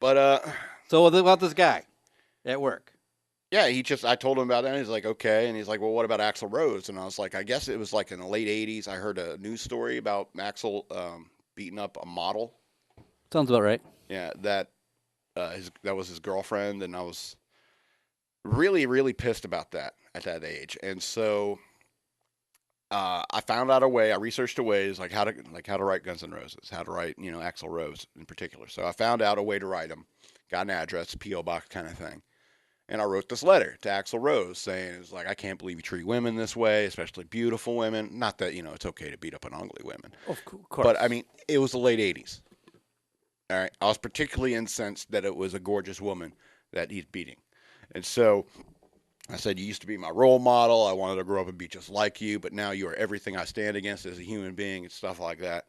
But So what about this guy at work? yeah, I told him about that, and he's like, okay. And he's like, well, what about Axl Rose? And I was like, I guess it was like in the late 80s. I heard a news story about Axl beating up a model. Sounds about right. Yeah, that was his girlfriend, and I was really, really pissed about that at that age. And so I found out a way. I researched a ways like how to write Guns N' Roses, how to write Axl Rose in particular. So I found out a way to write them, got an address, PO box kind of thing. And I wrote this letter to Axl Rose saying, it's like, I can't believe you treat women this way, especially beautiful women. Not that, it's okay to beat up on ugly women. Of But, I course. mean, it was the late 80s. All right. I was particularly incensed that it was a gorgeous woman that he's beating. And so I said, you used to be my role model. I wanted to grow up and be just like you, but now you are everything I stand against as a human being and stuff like that.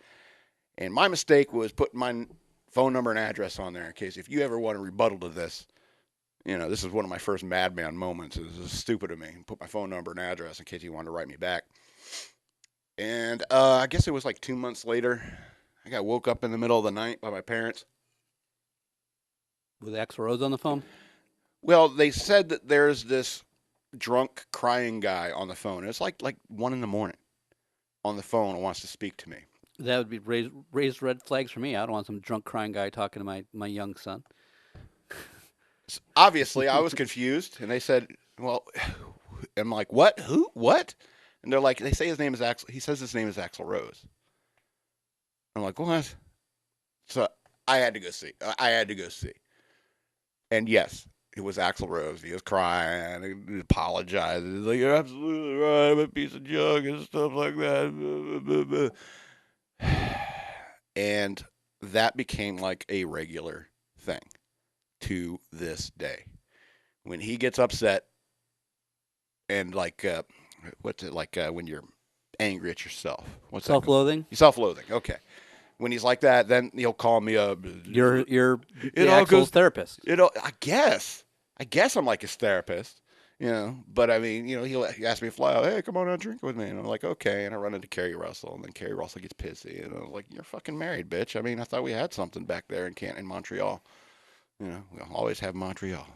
And my mistake was putting my phone number and address on there in case if you ever want a rebuttal to this, this is one of my first madman moments. It was stupid of me. Put my phone number and address in case he wanted to write me back. And I guess it was like 2 months later. I got woke up in the middle of the night by my parents. With Axl Rose on the phone? Well, they said that there's this drunk crying guy on the phone. It's like 1 in the morning on the phone and wants to speak to me. That would be raised red flags for me. I don't want some drunk crying guy talking to my young son. Obviously, I was confused, and they said, "Well," I'm like, "What? Who? What?" And they're like, "They say his name is Axl." He says his name is Axl Rose. I'm like, "What?" So I had to go see. I had to go see. And yes, it was Axl Rose. He was crying. He apologized. He's like, "You're absolutely right. I'm a piece of junk and stuff like that." And that became like a regular thing to this day. When he gets upset and like, what's it like when you're angry at yourself? What's that called? Self-loathing. Self-loathing. Okay. When he's like that, then he'll call me up. You're It the all Axl's goes. therapist. I guess I'm like his therapist. But I mean, he asked me to fly out. Hey, come on out, drink with me, and I'm like, okay. And I run into Carrie Russell, and then Carrie Russell gets pissy, and I was like, you're fucking married, bitch. I mean, I thought we had something back there in Montreal. We'll always have Montreal.